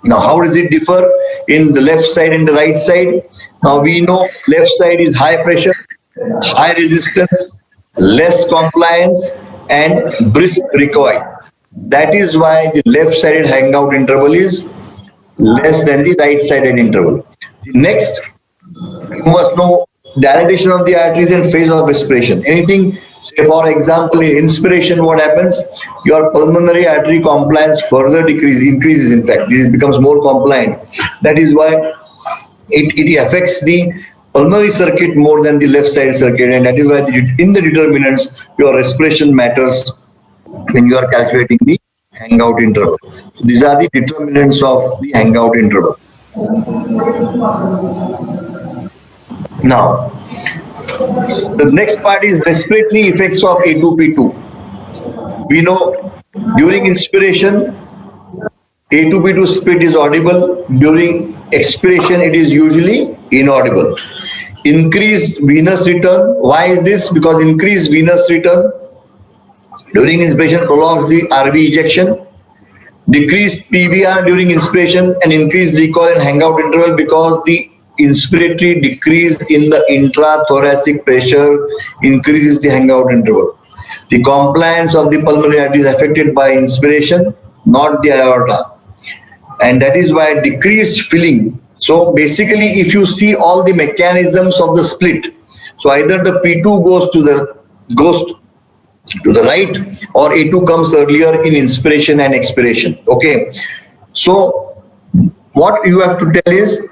Now, how does it differ in the left side and the right side? Now, we know left side is high pressure, high resistance, less compliance, and brisk recoil. That is why the left-sided hangout interval is less than the right-sided interval. The next, you must know dilatation of the arteries and phase of respiration. Anything, say for example, in inspiration, what happens? Your pulmonary artery compliance further increases in fact. This becomes more compliant. That is why it affects the pulmonary circuit more than the left side circuit, and that is why in the determinants, your respiration matters when you are calculating the hangout interval. So these are the determinants of the hangout interval. Now, the next part is respiratory effects of A2P2. We know during inspiration, A2P2 split is audible. During expiration, it is usually inaudible. Increased venous return. Why is this? Because increased venous return during inspiration prolongs the RV ejection. Decreased PVR during inspiration and increased recoil and hangout interval because the inspiratory decrease in the intrathoracic pressure increases the hangout interval. The compliance of the pulmonary artery is affected by inspiration, not the aorta. And that is why decreased filling. So basically, if you see all the mechanisms of the split, so either the P2 goes to the right, or A2 comes earlier in inspiration and expiration. Okay. So what you have to tell is,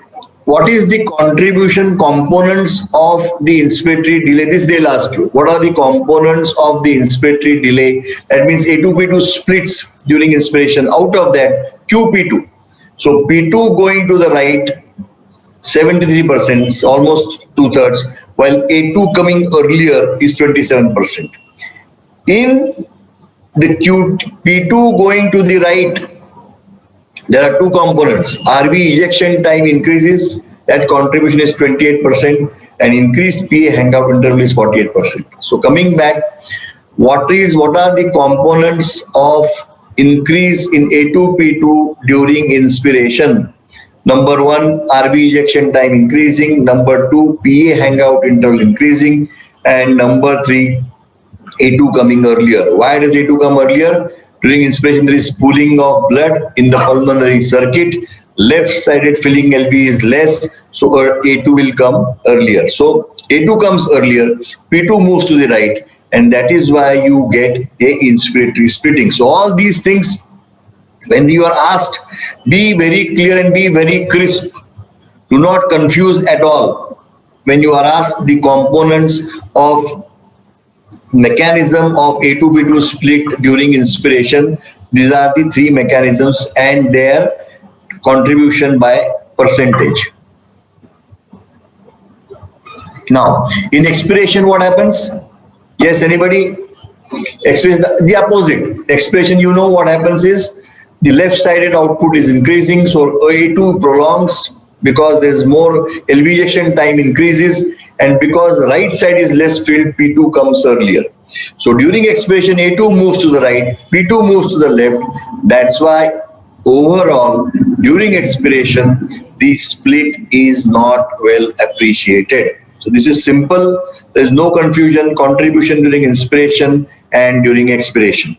what is the contribution components of the inspiratory delay? This they'll ask you. What are the components of the inspiratory delay? That means A2P2 splits during inspiration. Out of that, QP2. So P2 going to the right, 73%, almost 2/3, while A2 coming earlier is 27%. In the P2 going to the right, there are two components. RV ejection time increases, that contribution is 28%, and increased PA hangout interval is 48%. So coming back, what are the components of increase in A2P2 during inspiration? Number one, RV ejection time increasing. Number two, PA hangout interval increasing. And number three, A2 coming earlier. Why does A2 come earlier? During inspiration, there is pooling of blood in the pulmonary circuit. Left-sided filling LV is less, so A2 will come earlier. So A2 comes earlier, P2 moves to the right, and that is why you get a inspiratory splitting. So all these things, when you are asked, be very clear and be very crisp. Do not confuse at all. When you are asked the components of mechanism of A2P2 split during inspiration, these are the three mechanisms and their contribution by percentage. Now, in expiration, what happens? Yes, anybody? Expiration, the opposite. Expiration, you know what happens is the left-sided output is increasing, so A2 prolongs because there is more LV ejection time increases, and because the right side is less filled, P2 comes earlier. So during expiration, A2 moves to the right, P2 moves to the left. That's why overall, during expiration, the split is not well appreciated. So this is simple. There is no confusion, contribution during inspiration and during expiration.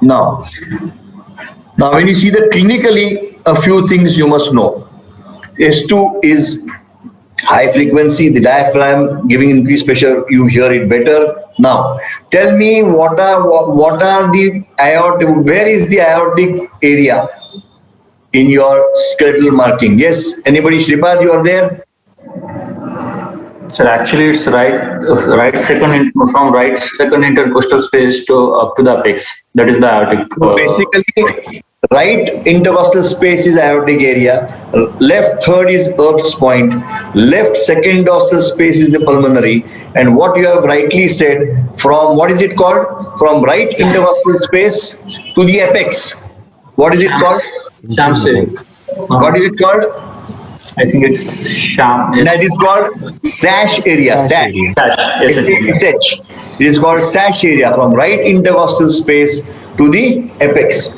Now when you see that clinically, a few things you must know. S2 is high frequency, the diaphragm giving increased pressure, you hear it better. Now, tell me what are the aortic, where is the aortic area in your skeletal marking? Yes, anybody? Shripad, you are there? Sir, actually it's from right second intercostal space to up to the apex. That is the aortic. So basically, right intercostal space is aortic area, left third is Erb's point, left second dorsal space is the pulmonary, and what you have rightly said, from what is it called? From right intercostal space to the apex. What is it called? What is it called? I think it's sham. Yes. That is called sash area. Sash. Yes, It is called sash area from right intercostal space to the apex.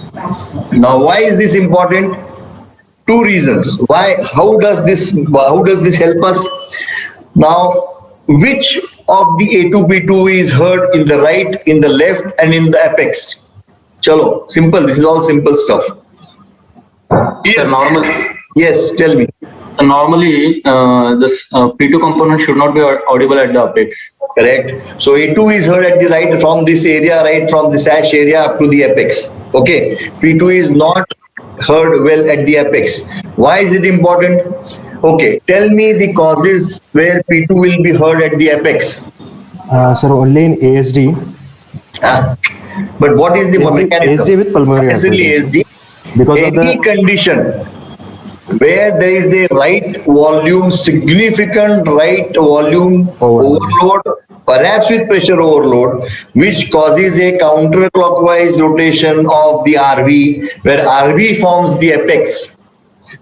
Now, why is this important? Two reasons. Why? How does this help us? Now, which of the A2P2 is heard in the right, in the left, and in the apex? Chalo, simple. This is all simple stuff. Sir, Yes, tell me. normally this P2 component should not be audible at the apex. Correct. So A2 is heard at the right from this area, right from the sash area up to the apex. Okay. P2 is not heard well at the apex. Why is it important? Okay. Tell me the causes where P2 will be heard at the apex. Sir, only in ASD. But what is the mechanism? ASD with pulmonary Necessarily artery. ASD. Because of Any the condition where there is a right volume, significant right volume overload, perhaps with pressure overload, which causes a counterclockwise rotation of the RV, where RV forms the apex.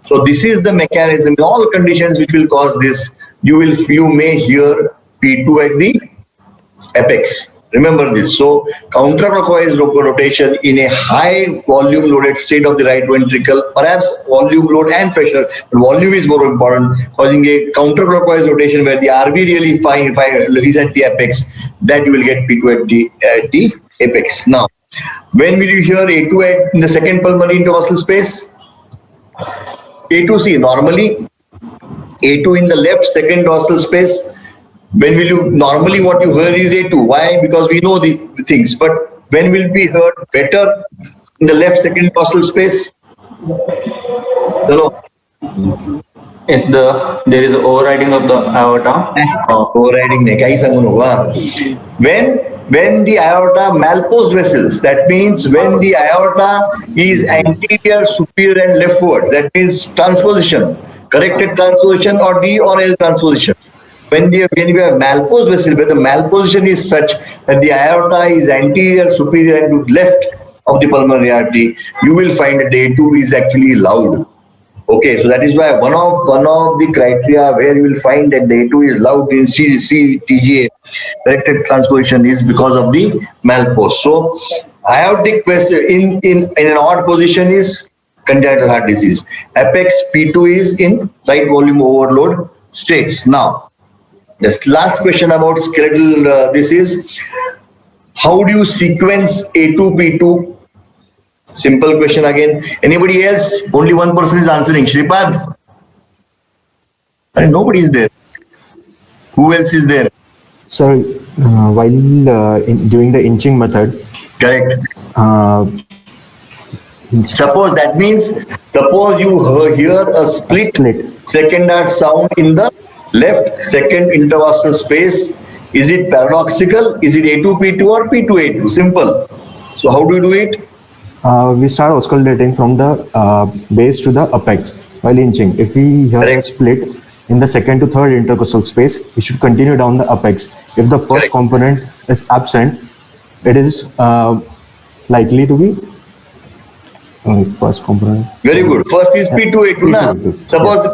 So this is the mechanism. In all conditions which will cause this, you may hear P2 at the apex. Remember this. So counterclockwise rotation in a high volume loaded state of the right ventricle, perhaps volume load and pressure, but volume is more important, causing a counterclockwise rotation where the RV really is at the apex, that you will get P2 at the apex. Now, when will you hear A2 in the second pulmonary intercostal space? A2C, normally A2 in the left second dorsal space. When will you, normally what you hear is A2. Why? Because we know the things. But when will be heard better in the left second dorsal space? Hello? If there is overriding of the aorta. Overriding neck. When the aorta malposed vessels, that means when the aorta is anterior, superior and leftward, that means transposition, corrected transposition or D or L transposition. When you have malposed vessel, where the malposition is such that the aorta is anterior, superior and to left of the pulmonary artery, you will find that A2 is actually loud. Okay, so that is why one of the criteria where you will find that the A2 is loud in CTGA, corrected transposition, is because of the malpose. So aortic vessel in an odd position is congenital heart disease. Apex P2 is in right volume overload states. Now, this last question about skeletal, this is, how do you sequence A2P2? Simple question again. Anybody else? Only one person is answering. Shripad? Nobody is there. Who else is there? Sir, while doing the inching method. Correct. Suppose you hear a split second heart sound in the left second intercostal space. Is it paradoxical? Is it A2P2 or P2A2? Simple. So how do you do it? We start oscillating from the base to the apex while inching. If we hear a split in the second to third intercostal space, we should continue down the apex. If the first component is absent, it is likely to be first component. Very good. First is P2A2. Suppose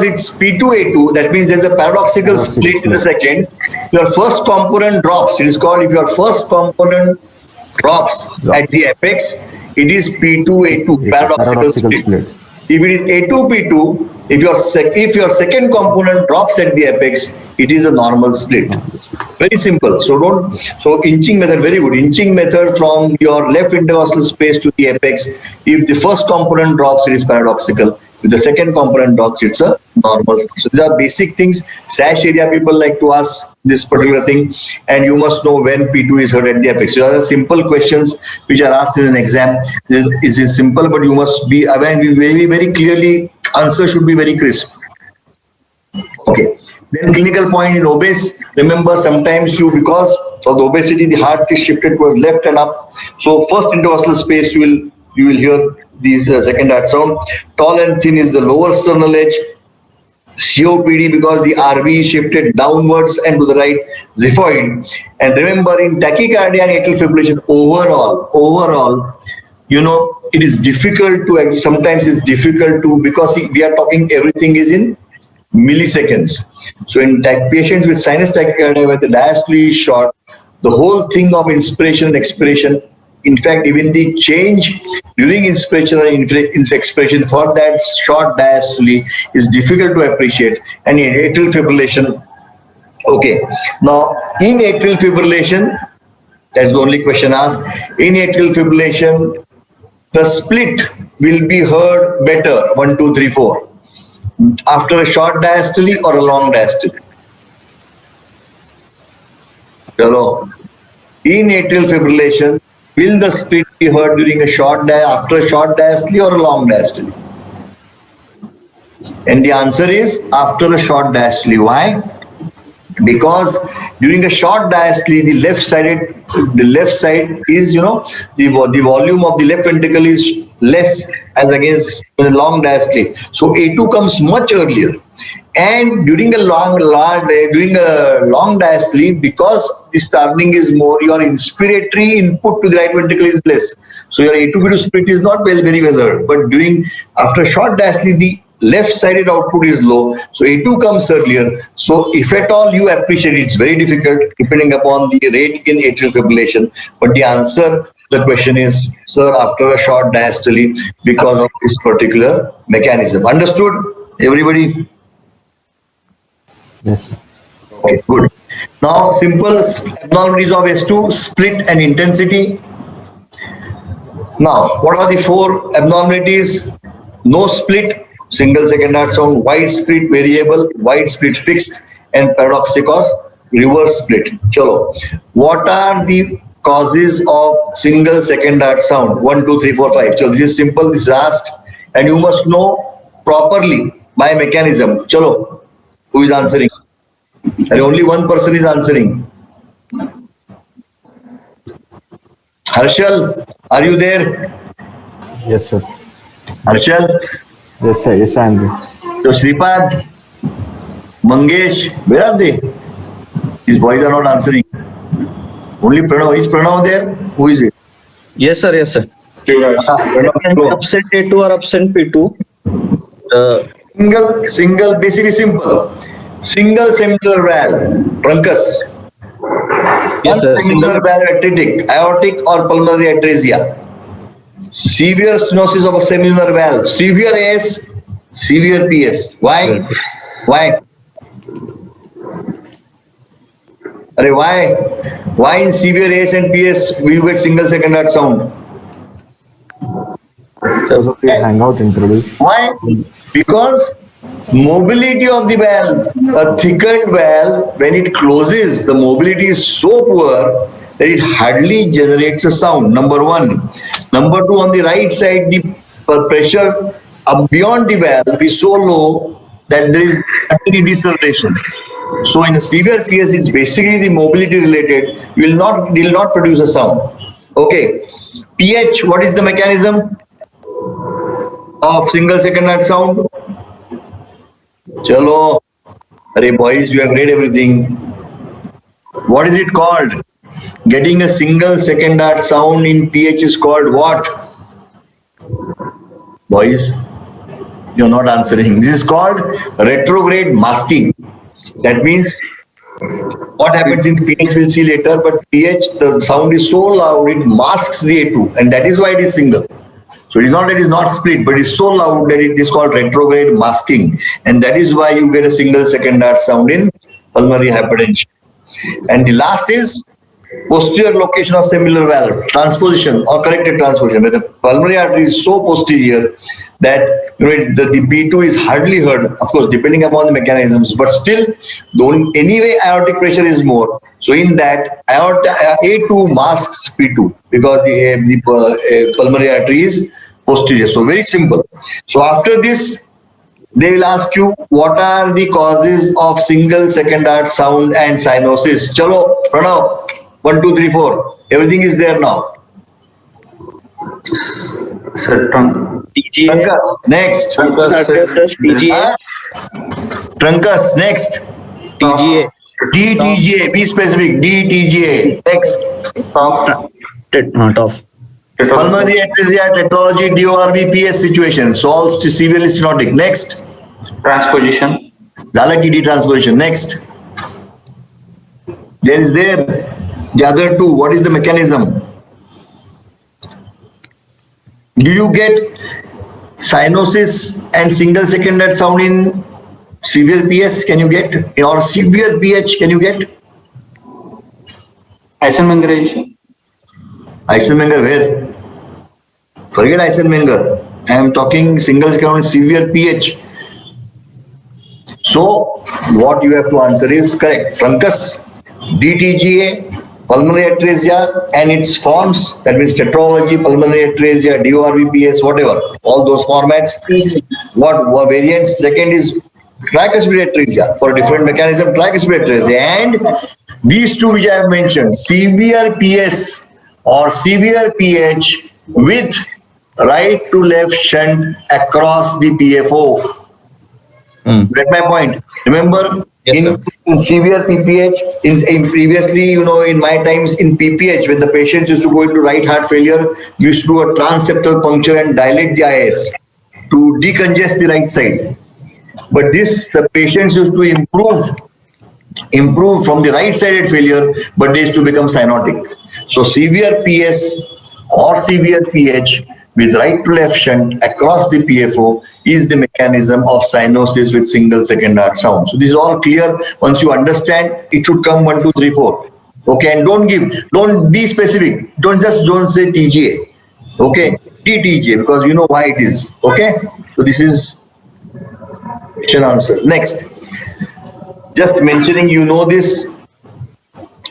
it's P2A2, that means there's a paradoxical split in the second. Your first component drops. It is called, if your first component drops at the apex, it is P2A2, paradoxical split. If it is A2P2, if your second component drops at the apex, it is a normal split. Very simple. So inching method, very good. Inching method from your left intercostal space to the apex. If the first component drops, it is paradoxical. If the second component drops, it's a normal. So these are basic things. Sash area people like to ask this particular thing, and you must know when P2 is heard at the apex. So these are simple questions which are asked in an exam. This is simple, but you must be aware and very, very clearly, answer should be very crisp. Okay. Then clinical point in obese. Remember, sometimes because of the obesity, the heart is shifted towards left and up. So first intercostal space, you will hear these second heart sound. Tall and thin is the lower sternal edge. COPD because the RV is shifted downwards and to the right. Xiphoid. And remember, in tachycardia and atrial fibrillation, overall, it is difficult to, sometimes it's difficult to, because we are talking everything is in milliseconds. So in patients with sinus tachycardia where the diastole is short, the whole thing of inspiration and expiration In fact, even the change during inspiration and expression for that short diastole is difficult to appreciate. And in atrial fibrillation, okay. Now, in atrial fibrillation, that's the only question asked. In atrial fibrillation, the split will be heard better, 1, 2, 3, 4, after a short diastole or a long diastole. Hello. In atrial fibrillation, will the split be heard during after a short diastole or a long diastole? And the answer is after a short diastole. Why? Because during a short diastole, the left side is, the volume of the left ventricle is less as against the long diastole. So A2 comes much earlier. And during a long diastole, because the starving is more, your inspiratory input to the right ventricle is less. So your A2 B2 split is not very well heard. But after a short diastole, the left-sided output is low, so A2 comes earlier. So if at all you appreciate, it's very difficult depending upon the rate in atrial fibrillation. But the answer, the question is, sir, after a short diastole because of this particular mechanism. Understood, everybody? Yes, sir. Okay, good. Now, simple abnormalities of S2, split and intensity. Now, what are the 4 abnormalities? No split, single second heart sound, wide split variable, wide split fixed, and paradoxic or reverse split. Chalo. What are the causes of single second heart sound? 1, 2, 3, 4, 5. So this is simple, this is asked, and you must know properly by mechanism. Chalo. Who is answering? And only one person is answering. Harshal, are you there? Yes, sir. Harshal? Yes, sir. Yes, I am there. So Shripad, Mangesh, where are they? These boys are not answering. Only Pranav. Is Pranav there? Who is it? Yes, sir. Yes, sir. Pranav, Absent A2 or absent P2. single, basically simple. Single semilunar valve, truncus. Yes, sir. Semilunar valve atretic, aortic or pulmonary atresia. Severe stenosis of a semilunar valve, severe AS, severe PS. Why? Why? Why in severe AS and PS we get single second heart sound? Because of the hangout interval. Why? Because mobility of the valve, a thickened valve, when it closes, the mobility is so poor that it hardly generates a sound. Number 1. Number 2, on the right side, the pressure beyond the valve is so low that there is deceleration. So in a severe PS, it's basically the mobility related. Will not produce a sound. Okay. PH, what is the mechanism of single second heart sound? Chalo. Arey boys, you have read everything. What is it called? Getting a single second heart sound in PH is called what? Boys, you're not answering. This is called retrograde masking. That means what happens in PH we'll see later, but PH, the sound is so loud, it masks the A2, and that is why it is single. So it is not that it is not split, but it's so loud that it is called retrograde masking, and that is why you get a single second heart sound in pulmonary hypertension. And the last is posterior location of semilunar valve, transposition or corrected transposition, where the pulmonary artery is so posterior that the B2 is hardly heard, of course, depending upon the mechanisms, but still, anyway, aortic pressure is more. So in that, A2 masks P2 because the pulmonary artery is posterior. So very simple. So after this, they will ask you what are the causes of single second heart sound and cyanosis. Chalo, Pranav, 1, 2, 3, 4. Everything is there now. Sir, TGA. Truncus, next. TGA. Truncus, next. TGA. DTGA, be specific. DTGA, next. Not off. Pulmonary atresia, tetralogy, DORV, PS situation. Solves to severely stenotic. Next. Transposition. Zalaki detransposition. Next. The other 2. What is the mechanism? Do you get cyanosis and single secondary sound in severe PS? Can you get? Or severe PH? Can you get? Eisenmenger. Eisenmenger where? Forget Eisenmenger. I am talking single secondary severe PH. So what you have to answer is correct. Truncus, DTGA, pulmonary atresia and its forms, that means tetralogy, pulmonary atresia, DORBPS, whatever, all those formats. What variants? Second is tricuspid atresia, for a different mechanism, tricuspid atresia. And these two which I have mentioned, severe PS or severe PH with right to left shunt across the PFO. Get my point? Remember, Yes, in severe PPH, in previously, in my times in PPH, when the patients used to go into right heart failure, we used to do a transeptal puncture and dilate the IS to decongest the right side. But the patients used to improve from the right-sided failure, but they used to become cyanotic. So severe PS or severe PH with right to left shunt across the PFO is the mechanism of cyanosis with single second heart sound. So this is all clear. Once you understand, it should come 1, 2, 3, 4. Okay, and don't be specific. Don't say TGA. Okay, TTGA, because you know why it is. Okay, so this is question answers. Next, just mentioning, this.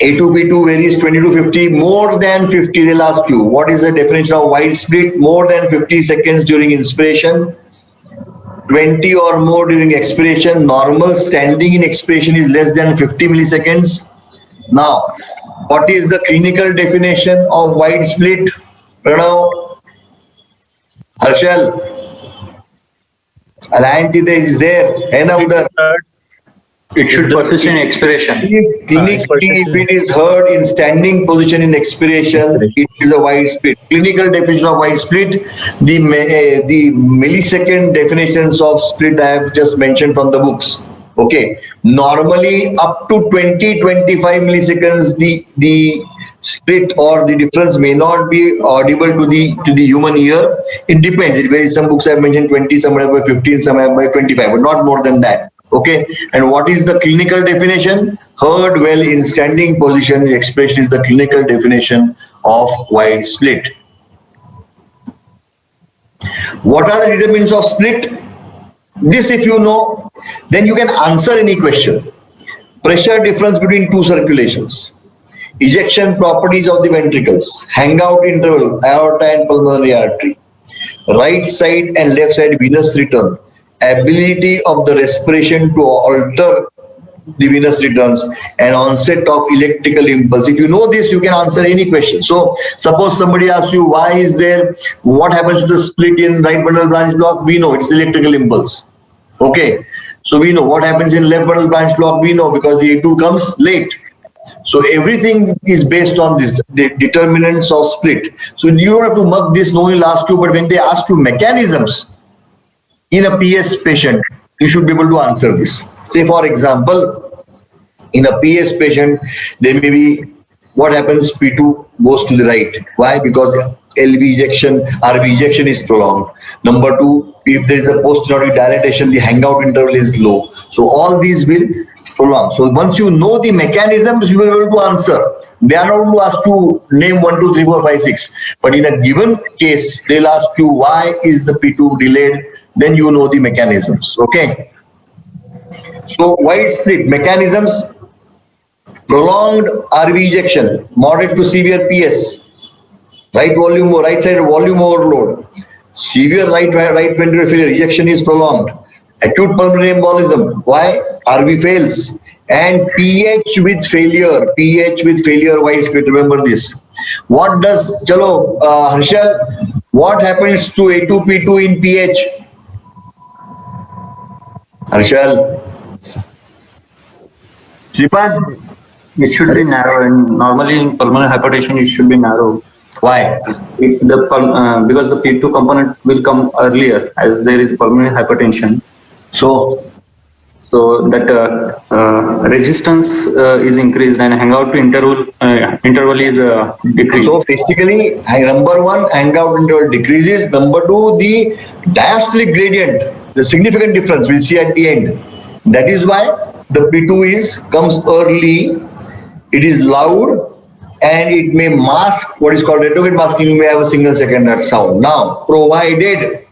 A2P2 varies 20 to 50, more than 50, they'll ask you, what is the definition of wide split? More than 50 seconds during inspiration, 20 or more during expiration. Normal standing in expiration is less than 50 milliseconds. Now, what is the clinical definition of wide split? Pranav, Harshal, Alayantita is there, Henna. It should persist in expiration. Clinically, if it is heard in standing position in expiration, it is a wide split. Clinical definition of wide split, the millisecond definitions of split I have just mentioned from the books. Okay, normally up to 20-25 milliseconds, the split or the difference may not be audible to the human ear. It depends. It varies. Some books have mentioned 20, some have by 15, some have by 25, but not more than that. Okay, and what is the clinical definition? Heard well in standing position. The expression is the clinical definition of wide split. What are the determinants of split? This, if you know, then you can answer any question. Pressure difference between two circulations, ejection properties of the ventricles, hangout interval, aorta and pulmonary artery, right side and left side venous return, ability of the respiration to alter the venous returns, and onset of electrical impulse. If you know this, you can answer any question. So suppose somebody asks you, what happens to the split in right bundle branch block? We know it's electrical impulse. Okay, so we know what happens in left bundle branch block. We know because the A2 comes late. So everything is based on this, the determinants of split. So you don't have to mug this, no one will ask you, but when they ask you mechanisms in a PS patient, you should be able to answer this. Say for example, in a PS patient, there may be, what happens, P2 goes to the right. Why? Because LV ejection, RV ejection is prolonged. Number two, if there is a posterior dilatation, the hangout interval is low. So all these will prolong. So once you know the mechanisms, you will be able to answer. They are not going to ask you name 1, 2, 3, 4, 5, 6. But in a given case, they'll ask you why is the P2 delayed. Then you know the mechanisms. Okay. So wide split mechanisms: prolonged RV ejection, moderate to severe PS, right side volume overload, severe right ventricular failure, ejection is prolonged, acute pulmonary embolism. Why? RV fails. And PH with failure, wide split. Remember this. What does, Harshal, what happens to A2P2 in PH? Harshal. Shripad? It should be narrow, and normally in pulmonary hypertension it should be narrow. Why? Because the P2 component will come earlier as there is pulmonary hypertension. So So that resistance is increased and hangout interval is decreased. So basically, number one, hangout interval decreases. Number two, the diastolic gradient, the significant difference we'll see at the end. That is why the P2 comes early. It is loud and it may mask what is called retrograde masking. You may have a single second sound. Now, provided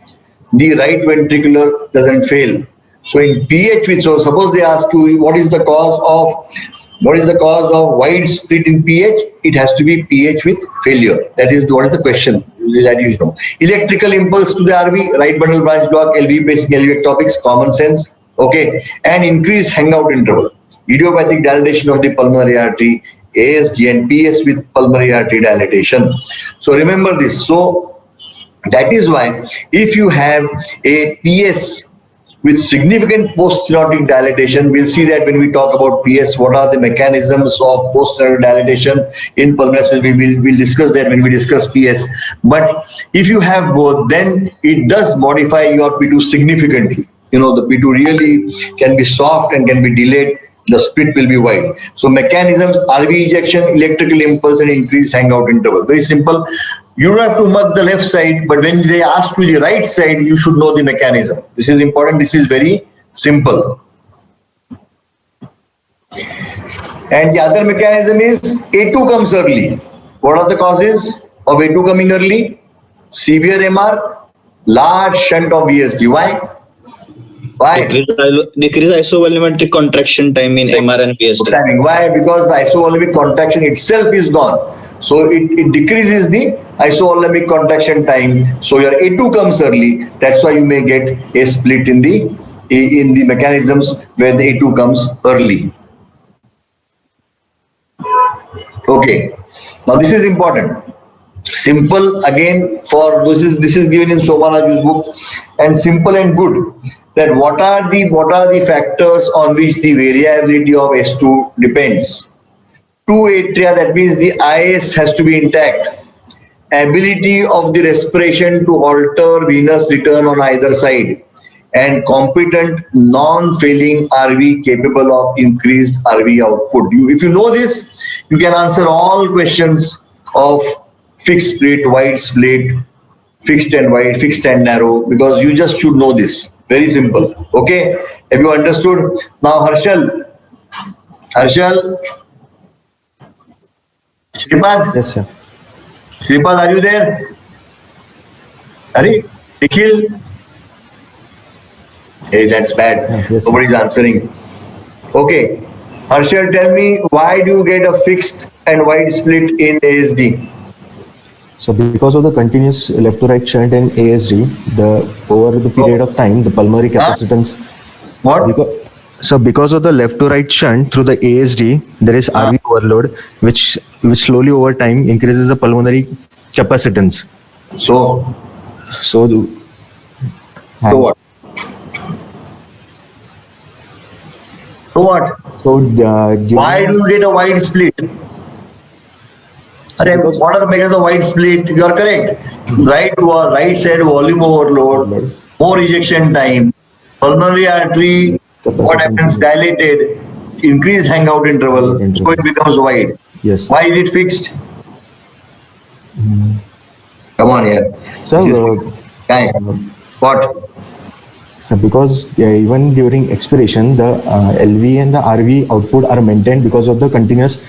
the right ventricular doesn't fail. So in PH, so suppose they ask you what is the cause of wide split in PH? It has to be PH with failure. That is what is the question that you know. Electrical impulse to the RV, right bundle branch block, LV basic LV ectopics, common sense. Okay, and increased hangout interval, idiopathic dilatation of the pulmonary artery, ASG and PS with pulmonary artery dilatation. So remember this. So that is why if you have a PS with significant post-stenotic dilatation, we'll see that when we talk about PS, what are the mechanisms of post-stenotic dilatation in pulmonary, we'll discuss that when we discuss PS. But if you have both, then it does modify your P2 significantly. You know, the P2 really can be soft and can be delayed. The split will be wide. So mechanisms, RV ejection, electrical impulse and increased hangout interval. Very simple. You don't have to mark the left side, but when they ask you the right side, you should know the mechanism. This is important. This is very simple. And the other mechanism is A2 comes early. What are the causes of A2 coming early? Severe MR, large shunt of VSD. Why? Why? Decrease isovolumetric contraction time in MR and VSD. Timing. Why? Because the isovolumic contraction itself is gone. So it decreases the isovolumic contraction time. So your A2 comes early. That's why you may get a split in the mechanisms where the A2 comes early. Okay. Now this is important. Simple again for this is given in Somanaju's book, and simple and good. That what are the factors on which the variability of S2 depends? Two atria, that means the IS has to be intact. Ability of the respiration to alter venous return on either side, and competent non-failing RV capable of increased RV output. If you know this, you can answer all questions of fixed split, wide split, fixed and wide, fixed and narrow, because you just should know this. Very simple. Okay. Have you understood? Now Harshal. Shripad? Yes, sir. Shripad, are you there? Are you? Nikhil? Hey, that's bad. Yes, Nobody's answering. Okay. Harshal, tell me, why do you get a fixed and wide split in ASD? So because of the continuous left to right shunt in ASD, over the period of time, the pulmonary capacitance. What? Because of the left to right shunt through the ASD, there is RV overload, which slowly over time increases the pulmonary capacitance. So what? Why do you get a wide split? What are the mechanisms of wide split? You are correct. Right side volume overload, more ejection time, pulmonary artery, what happens? Dilated, increased hangout interval, so it becomes wide. Yes. Why is it fixed? Come on here. So, What? So because even during expiration, the LV and the RV output are maintained because of the continuous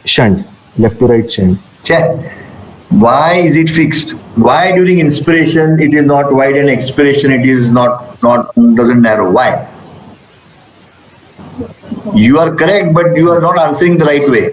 shunt, left to right shunt. Check. Why is it fixed? Why during inspiration it is not wide and expiration it is doesn't narrow? Why? You are correct, but you are not answering the right way.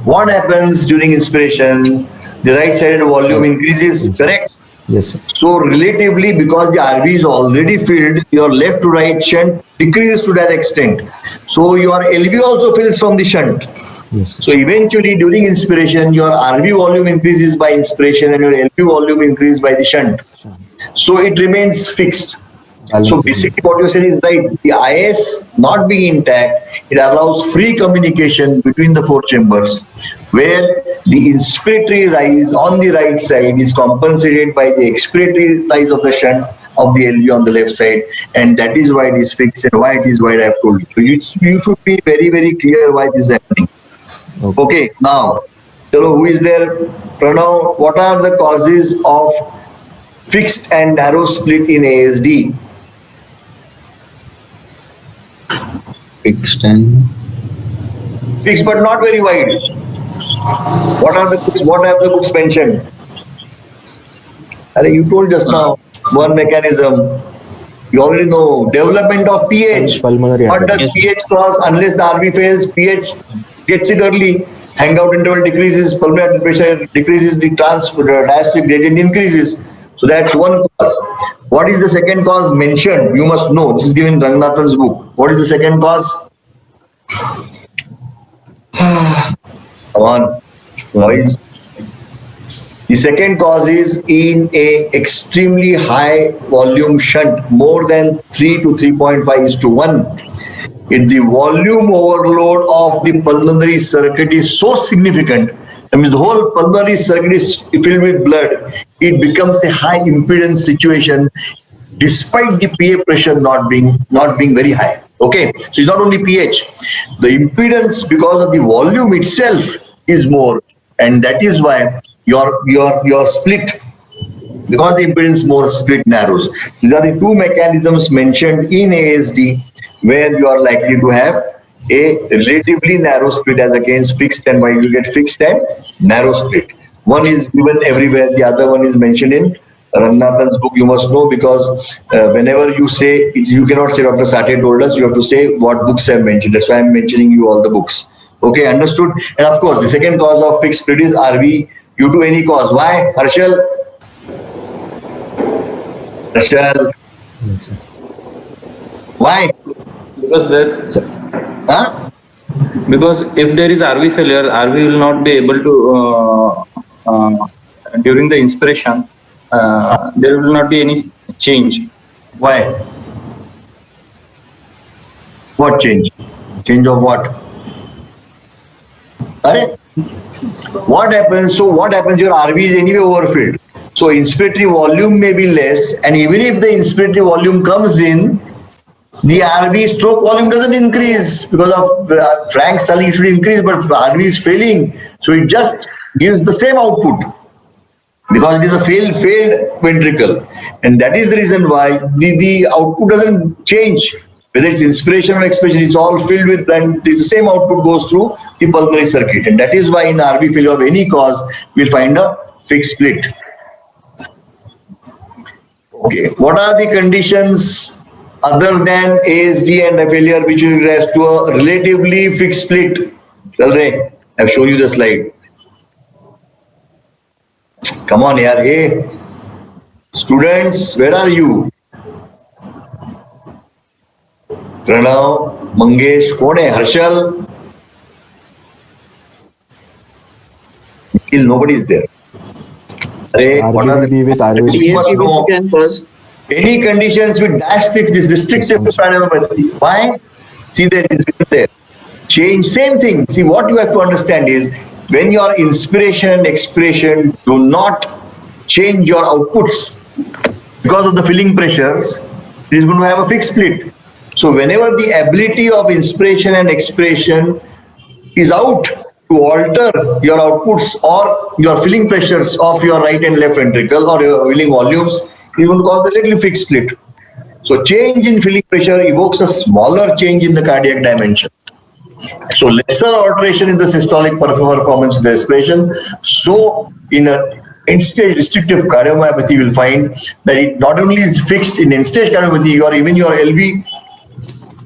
What happens during inspiration? The right-sided volume increases, correct? Yes, sir. So relatively, because the RV is already filled, your left to right shunt decreases to that extent. So your LV also fills from the shunt. Yes. So eventually during inspiration, your RV volume increases by inspiration and your LV volume increases by the shunt. So it remains fixed. So basically what you said is right. The IS not being intact, it allows free communication between the four chambers, where the inspiratory rise on the right side is compensated by the expiratory rise of the shunt of the LV on the left side, and that is why it is fixed and why it is wide. I have told you. So you should be very, very clear why this is happening. Okay, now, who is there? Pranav, what are the causes of fixed and narrow split in ASD? Fixed and Fixed but not very wide. What are the books? What have the books mentioned? You told just now one mechanism. You already know development of pH. Pulmonary What does artery. pH cause? Unless the RV fails, pH gets it early. Hangout interval decreases, pulmonary pressure decreases, the diastolic gradient increases. So that's one cause. What is the second cause mentioned? You must know. This is given in Ranganathan's book. What is the second cause? Come on, boys. The second cause is in a extremely high volume shunt, more than 3 to 3.5:1. If the volume overload of the pulmonary circuit is so significant, I mean the whole pulmonary circuit is filled with blood, it becomes a high impedance situation despite the PA pressure not being very high. Okay, so it's not only pH. The impedance because of the volume itself is more, and that is why your split, because the impedance more, split narrows. These are the two mechanisms mentioned in ASD where you are likely to have a relatively narrow split as against fixed, and why you get fixed and narrow split. One is given everywhere, the other one is mentioned in Ranganathan's book. You must know, because whenever you say, you cannot say Dr. Sathe told us, you have to say what books have mentioned. That's why I'm mentioning you all the books. Okay, understood? And of course, the second cause of fixed split is RV due to any cause. Why? Harshal? Harshal? Why? Because that, Huh? because if there is RV failure, RV will not be able to during the inspiration. There will not be any change. Why? What change? Change of what? Alright? What happens? So what happens? Your RV is anyway overfilled. So inspiratory volume may be less, and even if the inspiratory volume comes in, the RV stroke volume doesn't increase because of Frank's telling it should increase, but RV is failing. So it just gives the same output because it is a failed ventricle. And that is the reason why the output doesn't change. Whether it's inspiration or expiration, it's all filled with blood. The same output goes through the pulmonary circuit. And that is why in RV failure of any cause, we'll find a fixed split. Okay, what are the conditions other than ASD and failure which will rise to a relatively fixed split? Chal rahe, I've shown you the slide. Come on, yaar. Hey, students, where are you? Pranav, Mangesh, कौन है? Harshal? Nikhil, nobody is there. Hey, what are RVB with RVB. You must know. Can pause. Any conditions with dash fix this restrictive cardiomyopathy. Why? See, there is written there. Change, same thing. See, what you have to understand is when your inspiration and expiration do not change your outputs because of the filling pressures, it is going to have a fixed split. So whenever the ability of inspiration and expiration is out to alter your outputs or your filling pressures of your right and left ventricle or your filling volumes, it will cause a little fixed split. So change in filling pressure evokes a smaller change in the cardiac dimension. So lesser alteration in the systolic performance of the respiration. So in a end-stage restrictive cardiomyopathy, you will find that it not only is fixed in end-stage cardiomyopathy, or even your LV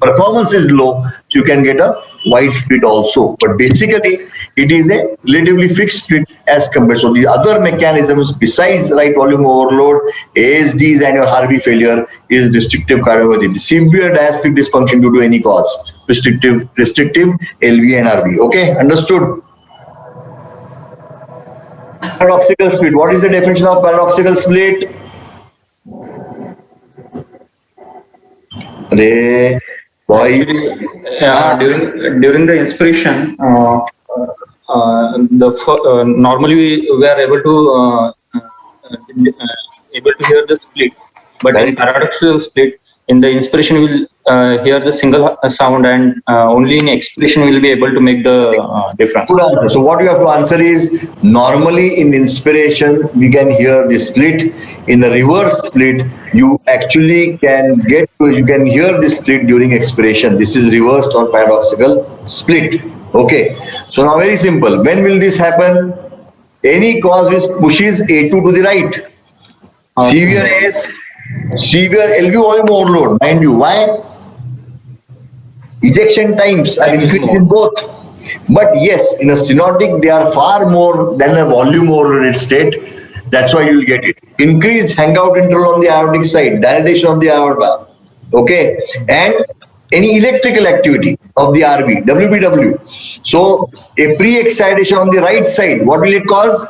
performance is low, so you can get a wide split also. But basically, it is a relatively fixed split as compared. So the other mechanisms besides right volume overload, ASDs and your RV failure is restrictive cardiomyopathy. Severe diastolic dysfunction due to any cause. Restrictive LV and RV. Okay, understood? Paradoxical split. What is the definition of paradoxical split? Boys. During the inspiration, normally we are able to hear the split, But in Correct. paradoxical split, in the inspiration you will hear the single sound, and only in expiration will be able to make the difference. Good answer. So what you have to answer is, normally in inspiration we can hear the split. In the reverse split, you actually you can hear the split during expiration. This is reversed or paradoxical split. Okay. So now very simple. When will this happen? Any cause which pushes A2 to the right. Severe AS, severe LV volume overload. Mind you, why? Ejection times are increased in both. But yes, in a stenotic, they are far more than a volume overloaded state. That's why you will get it. Increased hangout interval on the aortic side, dilatation of the aorta. Okay. And any electrical activity of the RV, WBW. So a pre-excitation on the right side, what will it cause?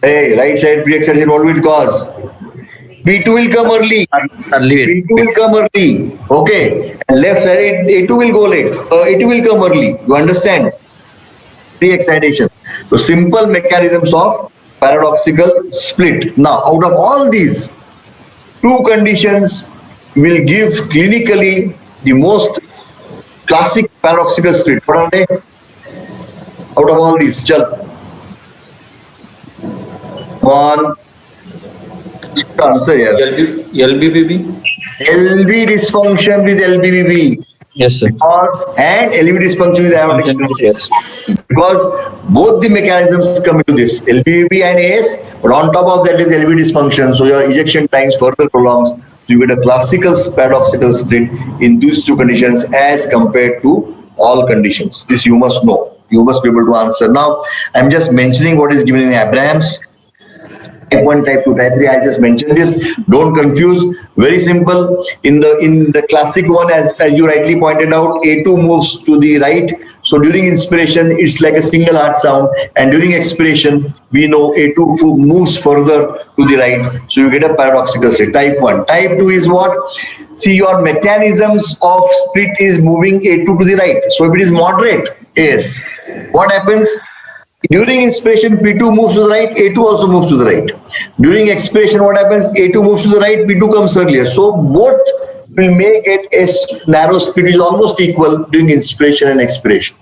Hey, right side pre-excitation, what will it cause? P2 will come early. P2 will come early. Okay. And left side, A2 will go late. A2 will come early. You understand? Pre-excitation. So simple mechanisms of paradoxical split. Now, out of all these, two conditions will give clinically the most classic paradoxical split. What are they? Out of all these, chal. One. Answer here. LBBB? LV dysfunction with LBBB. Yes, sir. And LV dysfunction with aortic stenosis. Yes. Because both the mechanisms come into this, LBBB and AS, but on top of that is LV dysfunction. So your ejection times further prolongs. So you get a classical paradoxical split in these two conditions as compared to all conditions. This you must know. You must be able to answer. Now, I'm just mentioning what is given in Abrams. Type 1, type 2, type 3, I just mentioned this. Don't confuse. Very simple. In the classic one, as you rightly pointed out, A2 moves to the right. So during inspiration, it's like a single heart sound. And during expiration, we know A2 moves further to the right. So you get a paradoxical state. Type 1. Type 2 is what? See, your mechanisms of split is moving A2 to the right. So if it is moderate, yes. What happens? During inspiration, P2 moves to the right, A2 also moves to the right. During expiration, what happens? A2 moves to the right, P2 comes earlier. So both will make it a narrow split, which is almost equal during inspiration and expiration.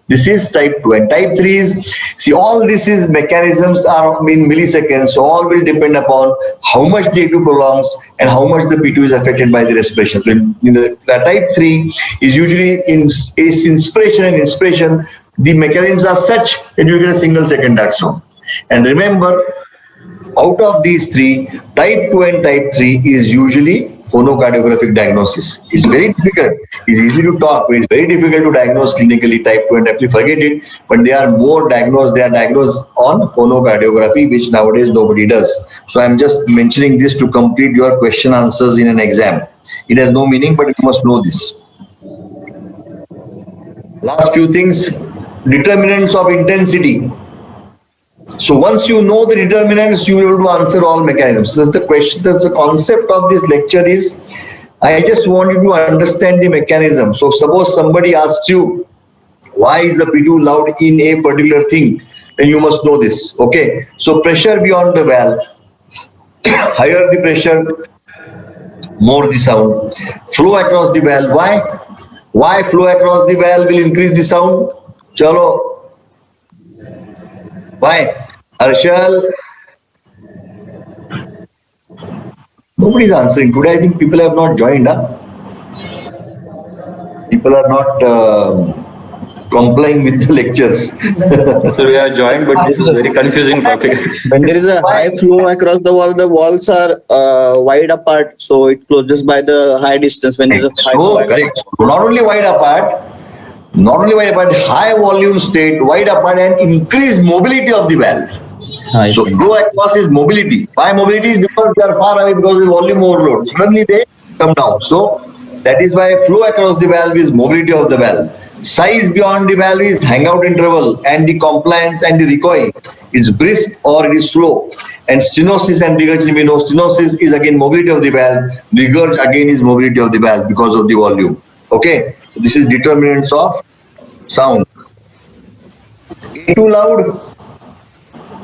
This is type 2. And type 3 is, see, all this is mechanisms are in milliseconds. So all will depend upon how much the A2 prolongs and how much the P2 is affected by the respiration. So in the type 3 is usually in inspiration and expiration, the mechanisms are such that you get a single second heart sound. And remember, out of these three, type 2 and type 3 is usually phonocardiographic diagnosis. It's very difficult. It's easy to talk, but it's very difficult to diagnose clinically type 2 and type 3. Forget it. But they are more diagnosed. They are diagnosed on phonocardiography, which nowadays nobody does. So I'm just mentioning this to complete your question answers in an exam. It has no meaning, but you must know this. Last few things. Determinants of intensity. So once you know the determinants, you will be able to answer all mechanisms. So that's the question, that's the concept of this lecture is, I just want you to understand the mechanism. So suppose somebody asks you, why is the P2 loud in a particular thing? Then you must know this. Okay. So pressure beyond the valve, higher the pressure, more the sound. Flow across the valve. Why? Why flow across the valve will increase the sound? Chalo. Why? Arshal. Nobody is answering. Today I think people have not joined. People are not complying with the lectures. So we are joined, but this is a very confusing topic. When there is a high flow across the wall, the walls are wide apart, so it closes by the high distance. When there is a high flow. Correct. Not only wide apart, high volume state, wide apart, and increased mobility of the valve. So flow across is mobility. Why mobility? Is because they are far away, because of the volume overload. Suddenly they come down. So that is why flow across the valve is mobility of the valve. Size beyond the valve is hangout interval, and the compliance and the recoil is brisk or it is slow. And stenosis and regurg, we know stenosis is again mobility of the valve. Regurg again is mobility of the valve because of the volume. Okay. This is determinants of sound. A2 loud.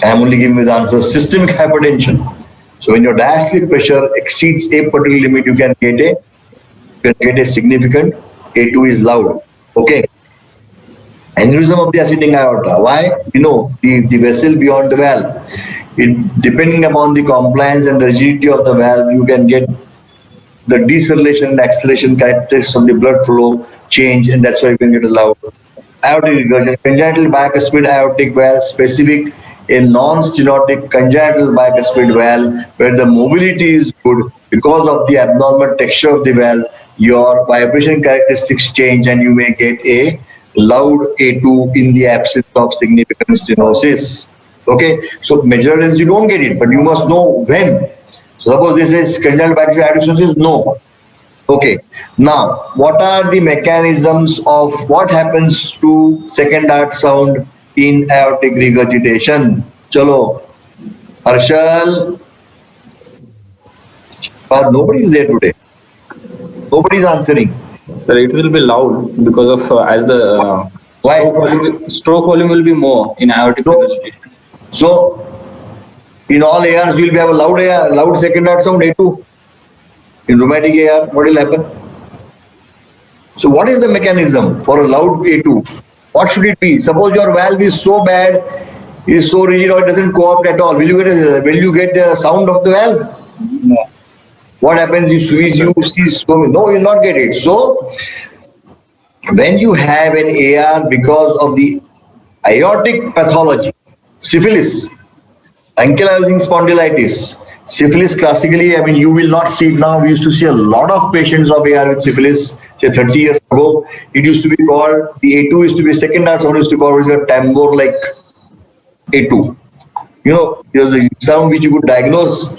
I am only giving you the answer. Systemic hypertension. So when your diastolic pressure exceeds a particular limit, you can get a significant A2 is loud. Okay. Aneurysm of the ascending aorta. Why? The vessel beyond the valve. Depending upon the compliance and the rigidity of the valve, you can get the deceleration and acceleration characteristics of the blood flow change, and that's why you can get a loud aortic regurgitation. Congenital bicuspid aortic valve specific, a non-stenotic congenital bicuspid valve where the mobility is good because of the abnormal texture of the valve, your vibration characteristics change and you may get a loud A2 in the absence of significant stenosis. Okay, so majority you don't get it, but you must know when. Suppose this is congenital bicuspid aortic stenosis, no. Okay, now what are the mechanisms of what happens to second heart sound in aortic regurgitation? Chalo, Harshal, but nobody is there today. Nobody is answering. So it will be loud because of as the Why? stroke volume will be more in aortic So- regurgitation. So, in all ARs, you will have a loud second heart sound A2. In rheumatic AR, what will happen? So, what is the mechanism for a loud A2? What should it be? Suppose your valve is so bad, is so rigid, or it doesn't co-opt at all. Will you get the sound of the valve? No. What happens? You squeeze, you see, no, you will not get it. So, when you have an AR because of the aortic pathology, syphilis, ankylosing spondylitis, syphilis classically, I mean, you will not see it now. We used to see a lot of patients of AR with syphilis, say 30 years ago. It used to be called, the A2 used to be, second heart sound used to call it a tambour like A2. There's a sound which you could diagnose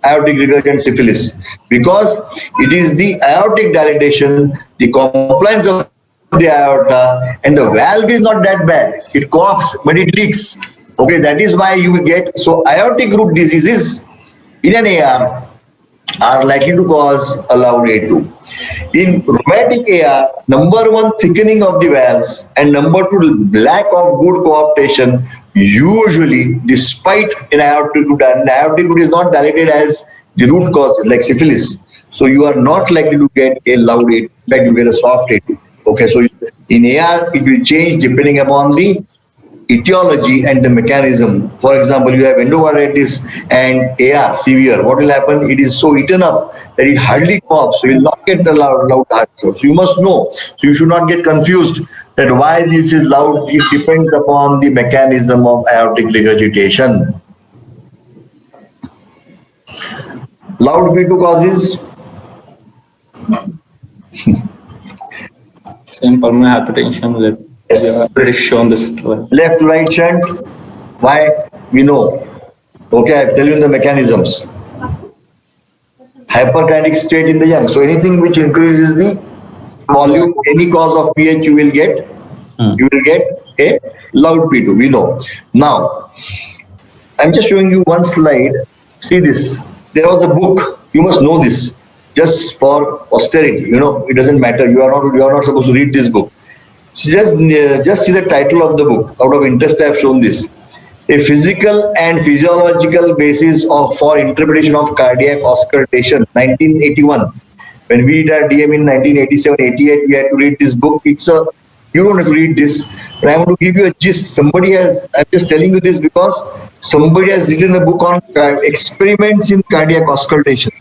aortic regurgitant syphilis because it is the aortic dilatation, the compliance of the aorta, and the valve is not that bad. It coughs, but it leaks. Okay, that is why you will get, so aortic root diseases in an AR are likely to cause a loud A2. In rheumatic AR, number one, thickening of the valves, and number two, lack of good cooptation. Usually, despite an aortic root is not dilated as the root cause, like syphilis. So you are not likely to get a loud A2. In fact, you get a soft A2. Okay, so in AR, it will change depending upon the etiology and the mechanism. For example, you have endocarditis and AR severe. What will happen? It is so eaten up that it hardly coughs. So you will not get the loud heart sound. So you must know. So you should not get confused that why this is loud. It depends upon the mechanism of aortic regurgitation. Loud P2 causes Same pulmonary hypertension that we have already shown this. left to right shunt. Why? We know. Okay, I've tell you the mechanisms. Hyperkinetic state in the young. So anything which increases the volume, any cause of pH, you will get a loud P2. We know. Now, I'm just showing you one slide. See this. There was a book. You must know this. Just for posterity, it doesn't matter. You are not supposed to read this book. Just see the title of the book. Out of interest, I have shown this. A physical and physiological basis for interpretation of cardiac auscultation, 1981. When we did our DM in 1987-88, we had to read this book. You don't have to read this, but I want to give you a gist. I'm just telling you this because somebody has written a book on experiments in cardiac auscultation.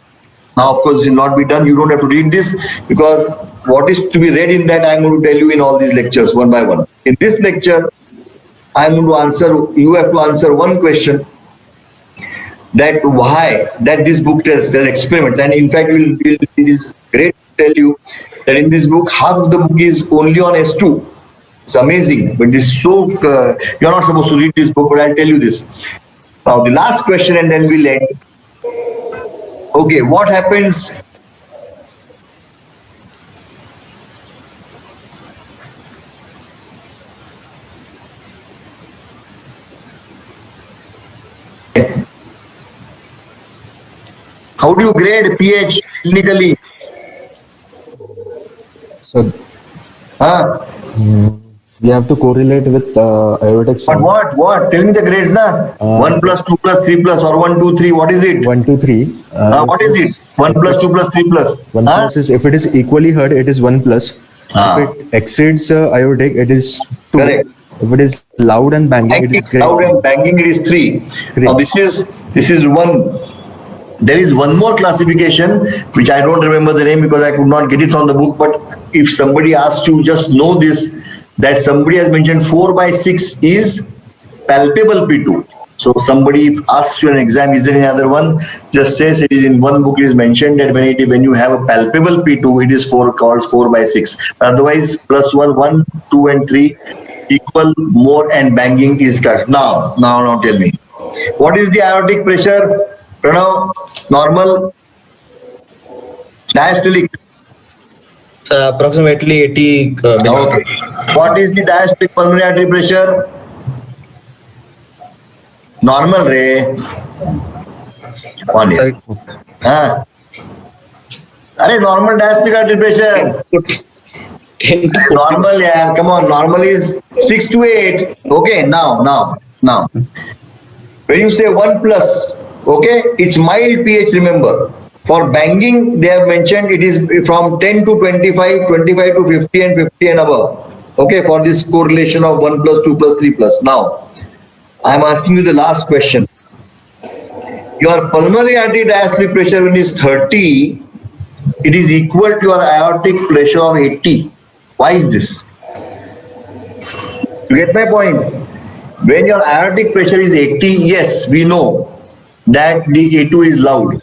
Now, of course, it will not be done. You don't have to read this because what is to be read in that, I'm going to tell you in all these lectures one by one. In this lecture, I'm going to answer, you have to answer one question, that why that this book tells the experiments. And in fact, it is great to tell you that in this book, half of the book is only on S2. It's amazing, but this so, you're not supposed to read this book, but I'll tell you this. Now, the last question and then we'll end. Okay, what happens? How do you grade pH clinically? So You have to correlate with aortic But sound. what? Tell me the grades, na? 1 plus, 2 plus, 3 plus, or 1, 2, 3. What is it? 1, 2, 3. What is it? 1 plus, 2 plus, 3 plus. 1 Huh? plus is, if it is equally heard, it is 1 plus. Ah. If it exceeds aortic, it is 2. Correct. If it is loud and banging, it is Banging, loud great. and banging, it is 3. Three. Now this is one. There is one more classification which I don't remember the name because I could not get it from the book. But if somebody asks you, just know this, that somebody has mentioned 4 by 6 is palpable P2. So somebody asks you an exam, is there any other one? Just says it is in one book. It is mentioned that when you have a palpable P2, it is called 4 by 6. Otherwise, plus 1, 2, and 3 equal more and banging is correct. Now tell me, what is the aortic pressure? Pranav, normal, diastolic. Approximately 80. Okay. What is the diastolic pulmonary artery pressure? Normal, Ray. One year. Huh? Arey, normal diastolic artery pressure. 10 to 14. Normal, yeah. Come on. Normal is 6 to 8. Okay. Now. When you say 1 plus, okay, it's mild pH. Remember, for banging, they have mentioned it is from 10 to 25, 25 to 50, and 50 and above. Okay, for this correlation of 1 plus, 2 plus, 3 plus. Now, I am asking you the last question. Your pulmonary artery diastolic pressure when it is 30, it is equal to your aortic pressure of 80. Why is this? You get my point? When your aortic pressure is 80, yes, we know that the A2 is loud.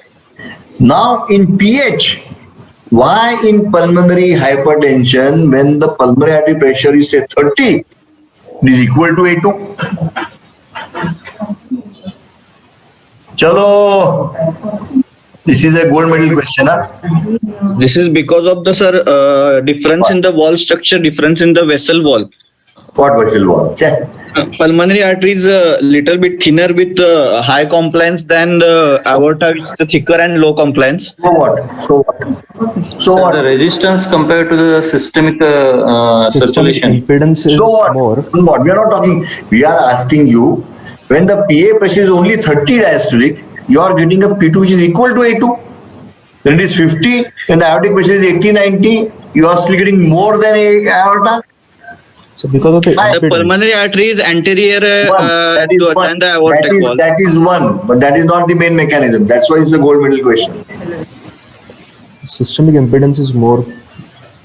Now in pH, why in pulmonary hypertension, when the pulmonary artery pressure is say 30, it is equal to A2? Chalo, this is a gold medal question, huh? This is because of the difference in the wall structure, difference in the vessel wall. What vessel wall? Check. Pulmonary artery is a little bit thinner with high compliance than the aorta, which is the thicker and low compliance. So what? The resistance compared to the systemic Systemic circulation. impedance is So what? more. What? We are not talking. We are asking you, when the PA pressure is only 30 diastolic, you are getting a P2 which is equal to A2. When it is 50, when the aortic pressure is 80, 90, you are still getting more than a aorta. So because of the The impedance, pulmonary artery is anterior That is one. than the aortic wall. That is one, but that is not the main mechanism. That's why it's a gold medal question. systemic impedance is more.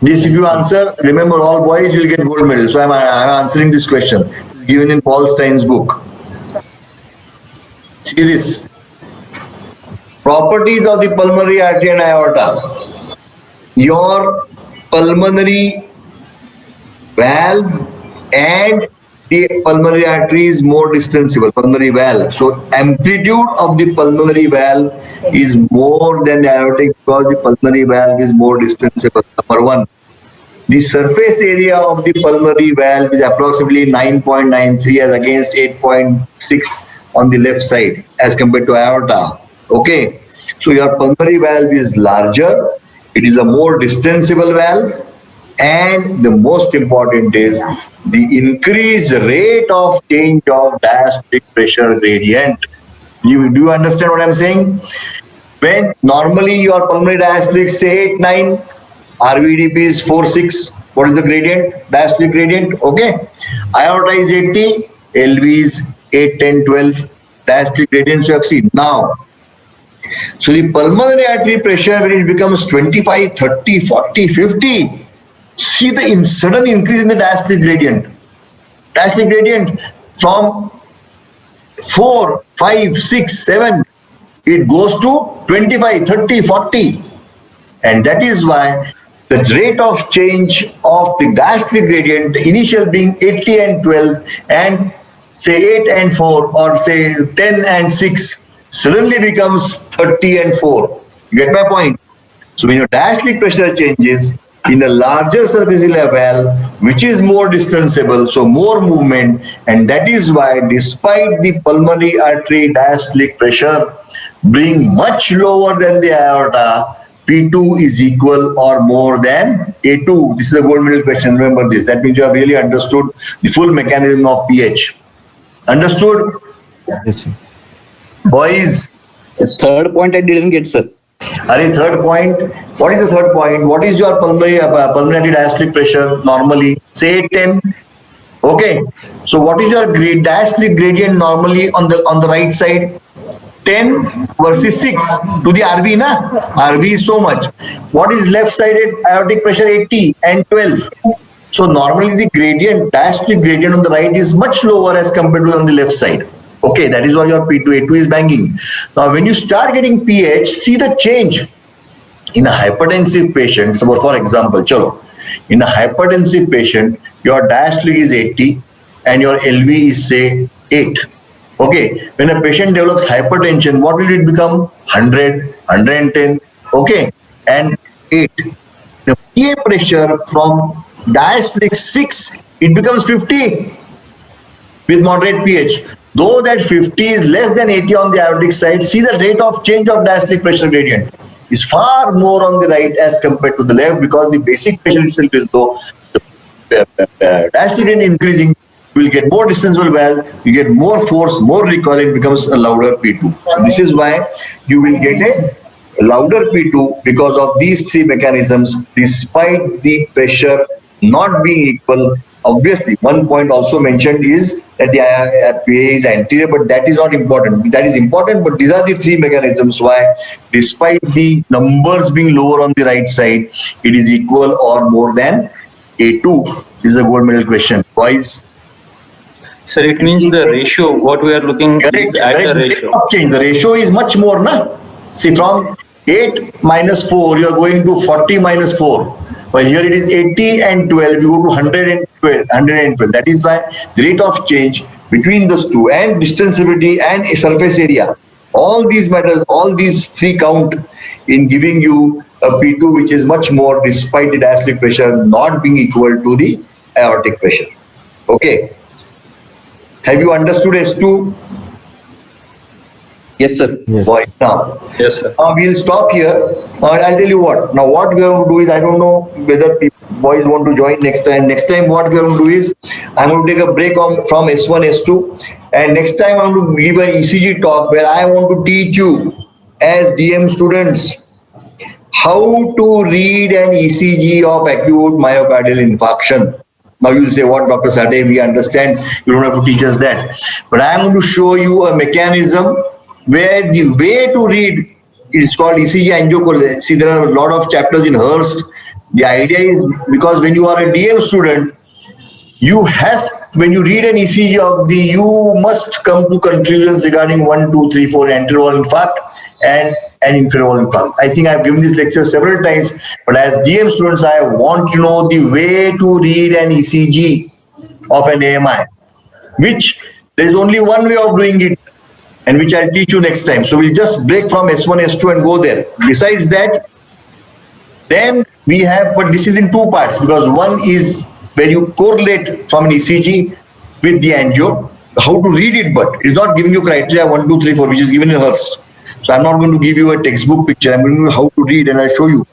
This, if you answer, remember all boys, you will get gold medal. So I'm answering this question. It's given in Paul Stein's book. See this. Properties of the pulmonary artery and aorta. Your pulmonary valve and the pulmonary artery is more distensible, pulmonary valve. So amplitude of the pulmonary valve is more than the aortic because the pulmonary valve is more distensible. Number one. The surface area of the pulmonary valve is approximately 9.93 as against 8.6 on the left side as compared to aorta. Okay. So your pulmonary valve is larger. It is a more distensible valve. And the most important is the increased rate of change of diastolic pressure gradient. Do you understand what I'm saying? When normally your pulmonary diastolic say 8, 9, RVDP is 4, 6. What is the gradient? Diastolic gradient. Okay. Aorta is 80, LV is 8, 10, 12. Diastolic gradients you have seen. Now, so the pulmonary artery pressure when it becomes 25, 30, 40, 50, see the sudden increase in the diastolic gradient. Diastolic gradient from 4, 5, 6, 7, it goes to 25, 30, 40. And that is why the rate of change of the diastolic gradient, initial being 80 and 12, and say 8 and 4, or say 10 and 6, suddenly becomes 30 and 4. You get my point? So when your diastolic pressure changes in a larger surface area valve, which is more distensible, so more movement, and that is why despite the pulmonary artery diastolic pressure being much lower than the aorta, P2 is equal or more than A2. This is a gold medal question. Remember this. That means you have really understood the full mechanism of pH. Understood? Yes, sir. Boys, Third point I didn't get, sir. third point. What is the third point? What is your pulmonary diastolic pressure normally? Say 10. Okay. So what is your diastolic gradient normally on the right side? 10 versus 6 to the RV, na? RV is so much. What is left-sided aortic pressure? 80 and 12. So normally the gradient, diastolic gradient on the right is much lower as compared to on the left side. Okay, that is why your P2, A2 is banging. Now when you start getting pH, see the change. In a hypertensive patient, so for example, chalo, in a hypertensive patient, your diastolic is 80 and your LV is say 8. Okay, when a patient develops hypertension, what will it become? 100, 110, okay, and 8. The PA pressure from diastolic 6, it becomes 50 with moderate pH. Though that 50 is less than 80 on the aortic side, see the rate of change of diastolic pressure gradient is far more on the right as compared to the left, because the basic pressure itself is low. The diastolic gradient increasing, you will get more distensible valve, you get more force, more recoil, it becomes a louder P2. So this is why you will get a louder P2 because of these three mechanisms, despite the pressure not being equal. Obviously, one point also mentioned is that the PA is anterior, but that is not important. That is important, but these are the three mechanisms why, despite the numbers being lower on the right side, it is equal or more than A2. This is a gold medal question. Boys? Sir, it means the ratio, what we are looking Correct, is at correct. the The rate ratio. of change. The ratio is much more, na? See, from 8 minus 4, you are going to 40 minus 4. Well, here it is 80 and 12, you go to 112. That is why the rate of change between those two and distensibility and surface area, all these matters, all these three count in giving you a P2 which is much more, despite the diastolic pressure not being equal to the aortic pressure. Okay. Have you understood S2? Yes, sir. Yes. Boy, now. Yes, sir. We'll stop here. I'll tell you what. Now, what we are going to do is, I don't know whether boys want to join next time. Next time, what we are going to do is, I'm going to take a break from S1, S2. And next time, I'm going to give an ECG talk where I want to teach you as DM students how to read an ECG of acute myocardial infarction. Now you'll say, what, Dr. Sate, we understand. You don't have to teach us that. But I'm going to show you a mechanism where the way to read, it's called ECG angiochole. See, there are a lot of chapters in Hurst. The idea is, because when you are a DM student, you have, when you read an ECG of you must come to conclusions regarding 1, 2, 3, 4 anterior infarct and an inferior infarct. I think I've given this lecture several times, but as DM students, I want to know the way to read an ECG of an AMI, which there is only one way of doing it, and which I'll teach you next time. So we'll just break from S1, S2 and go there. Besides that, then we have, but this is in two parts, because one is where you correlate from an ECG with the angio, how to read it, but it's not giving you criteria 1, 2, 3, 4, which is given in Hurst. So I'm not going to give you a textbook picture. I'm going to give you how to read, and I'll show you.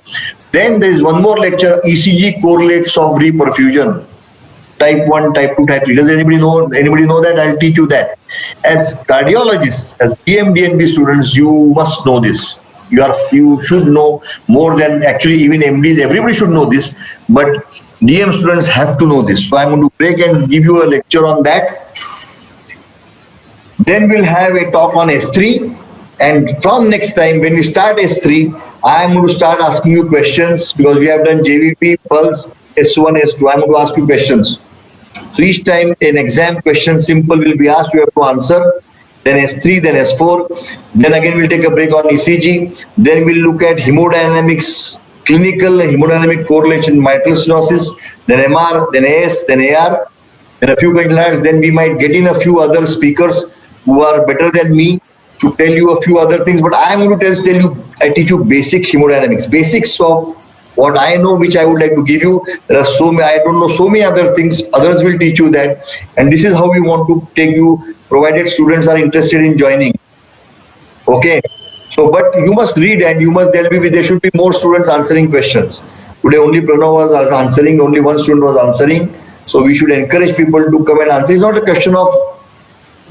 Then there is one more lecture, ECG correlates of reperfusion. Type 1, type 2, type 3. Does anybody know that? I'll teach you that. As cardiologists, as DMD students, you must know this. You should know more than actually even MDs. Everybody should know this, but DM students have to know this. So I'm going to break and give you a lecture on that. Then we'll have a talk on S3. And from next time, when we start S3, I'm going to start asking you questions, because we have done JVP, Pulse, S1, S2. I'm going to ask you questions. So each time an exam question simple will be asked, you have to answer. Then S3, then S4. Then again we'll take a break on ECG. Then we'll look at hemodynamics, clinical hemodynamic correlation, mitral stenosis, then MR, then AS, then AR, then a few guidelines. Then we might get in a few other speakers who are better than me to tell you a few other things. But I'm going to tell you, I teach you basic hemodynamics, basics of what I know, which I would like to give you. There are so many, I don't know so many other things. Others will teach you that. And this is how we want to take you, provided students are interested in joining. Okay. So, but you must read and you must, there should be more students answering questions. Today only Pranav was answering, only one student was answering. So we should encourage people to come and answer. It's not a question of,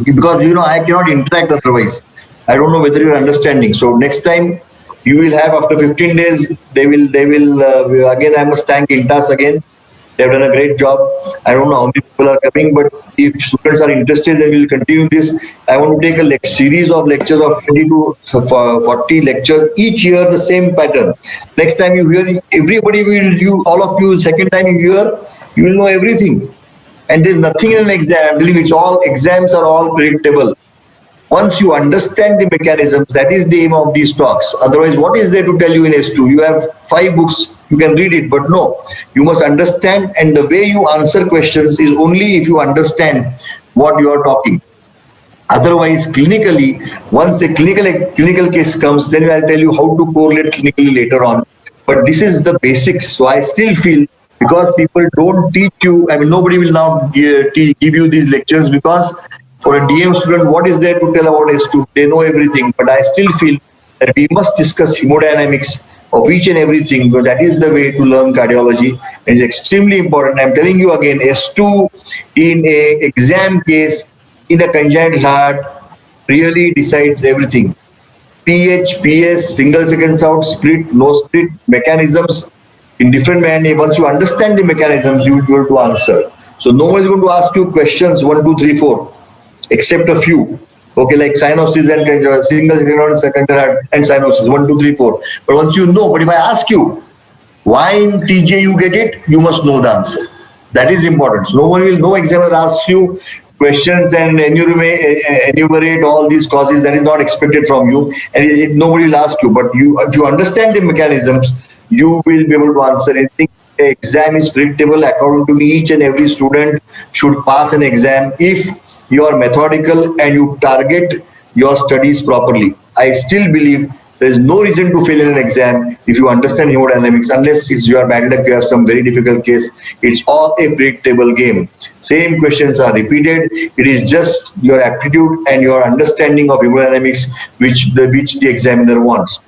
because I cannot interact otherwise. I don't know whether you're understanding. So next time you will have, after 15 days, they will again, I must thank Intas again. They've done a great job. I don't know how many people are coming, but if students are interested, then we'll continue this. I want to take a series of lectures of 20 to 40 lectures each year, the same pattern. Next time you hear, everybody will, all of you, second time you hear, you will know everything. And there's nothing in an exam. I believe it's all, exams are all predictable. Once you understand the mechanisms, that is the aim of these talks. Otherwise, what is there to tell you in S2? You have 5 books, you can read it, but no, you must understand, and the way you answer questions is only if you understand what you are talking. Otherwise, clinically, once a clinical case comes, then I'll tell you how to correlate clinically later on. But this is the basics. So I still feel, because people don't teach you, I mean, nobody will now give you these lectures, because for a DM student, what is there to tell about S2? They know everything. But I still feel that we must discuss hemodynamics of each and everything, because that is the way to learn cardiology. It is extremely important. I'm telling you again, S2 in a exam case, in a congenital heart, really decides everything. PH, PS, single seconds out, split, no split, mechanisms in different manner. Once you understand the mechanisms, you will be able to answer. So no one is going to ask you questions 1, 2, 3, 4, except a few. Okay, like cyanosis and single second and cyanosis 1, 2, 3, 4. But once you know, but if I ask you why in TJ you get it, you must know the answer. That is important. So no examiner asks you questions and enumerate all these causes. That is not expected from you, and nobody will ask you. But if you understand the mechanisms, you will be able to answer anything. The exam is predictable. According to me, each and every student should pass an exam if you are methodical and you target your studies properly. I still believe there is no reason to fail in an exam if you understand hemodynamics, unless it's your bad luck, you have some very difficult case. It's all a predictable game. Same questions are repeated. It is just your aptitude and your understanding of hemodynamics which the examiner wants.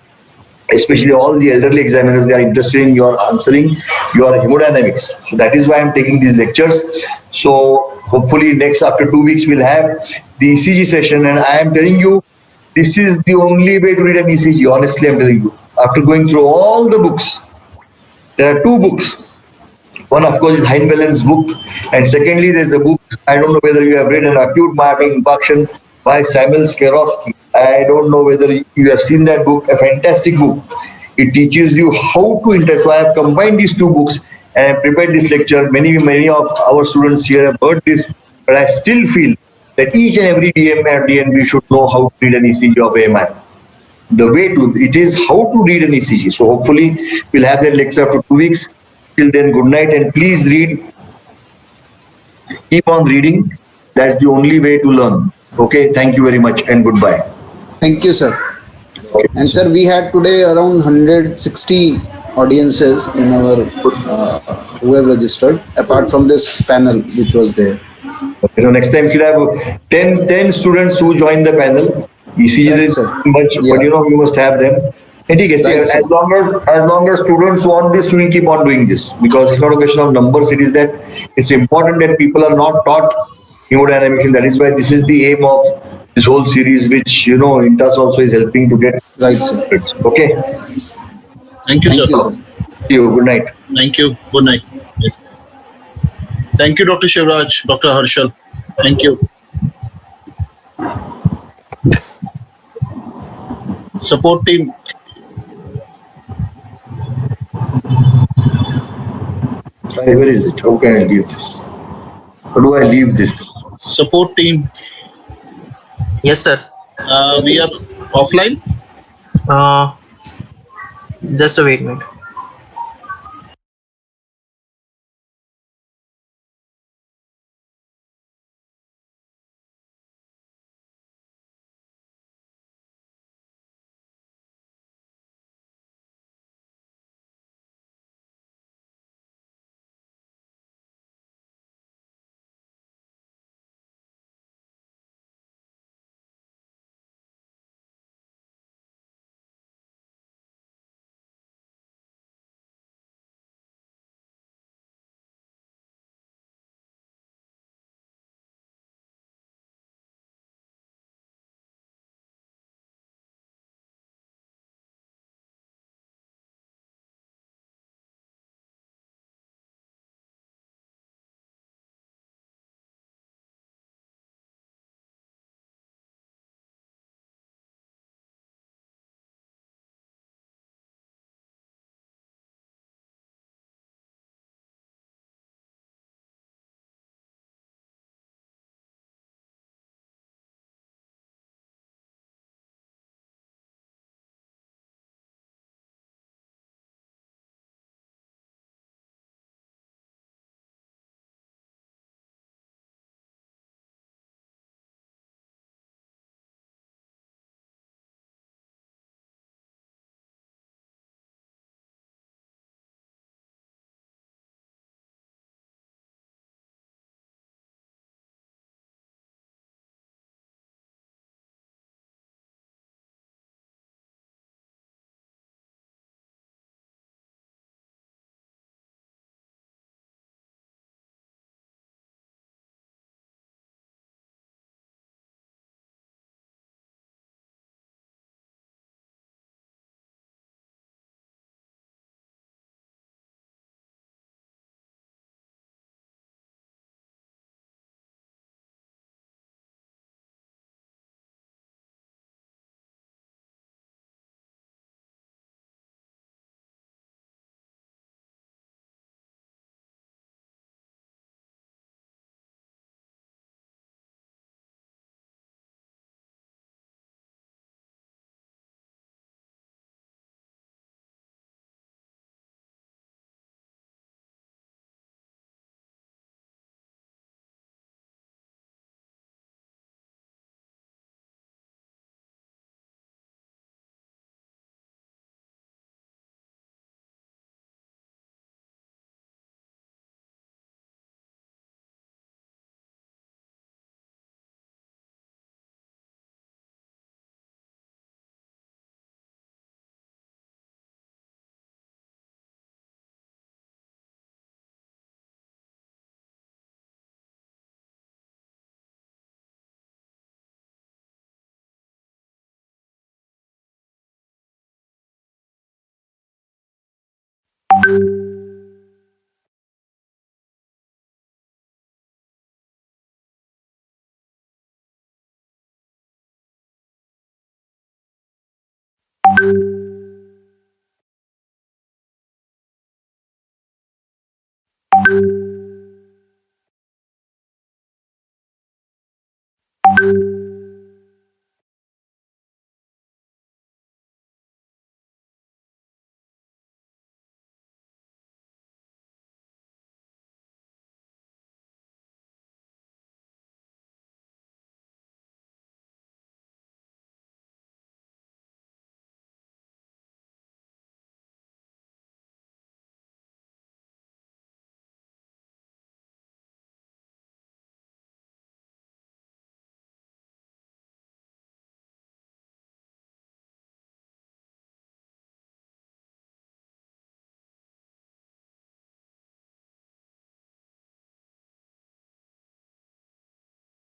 Especially all the elderly examiners, they are interested in your answering your hemodynamics. So that is why I'm taking these lectures. So hopefully next, after 2 weeks, we'll have the ECG session, and I am telling you, this is the only way to read an ECG. Honestly, I'm telling you, after going through all the books, there are 2 books. One, of course, is Heinbelen's book, and secondly, there's a book, I don't know whether you have read, An Acute Myocardial Infarction by Samuel Skarowski. I don't know whether you have seen that book, a fantastic book. It teaches you how to interpret. So I have combined these 2 books and prepared this lecture. Many of our students here have heard this, but I still feel that each and every DM and DNB should know how to read an ECG of AMI. The way to it is how to read an ECG. So hopefully we'll have that lecture after 2 weeks. Till then, good night, and please read. Keep on reading. That's the only way to learn. Okay. Thank you very much and goodbye. Thank you, sir. And sir, we had today around 160 audiences in our who have registered, apart from this panel which was there. Okay, so next time should have 10 students who join the panel. ECG Right, is sir. much, Yeah. but you must have them. And Right, as sir. long as students want this, we will keep on doing this, because it's not a question of numbers. It is that it's important that people are not taught hemodynamics, and that is why this is the aim of this whole series, which Intas also is helping to get. Right, sir. Okay. Thank you, sir. Thank you, sir. See you. Good night. Thank you. Good night. Yes. Thank you, Dr. Shivraj, Dr. Harshal. Thank you. Support team. Where is it? How can I leave this? How do I leave this? Support team. Yes, sir. We are offline. Uh, just a wait minute.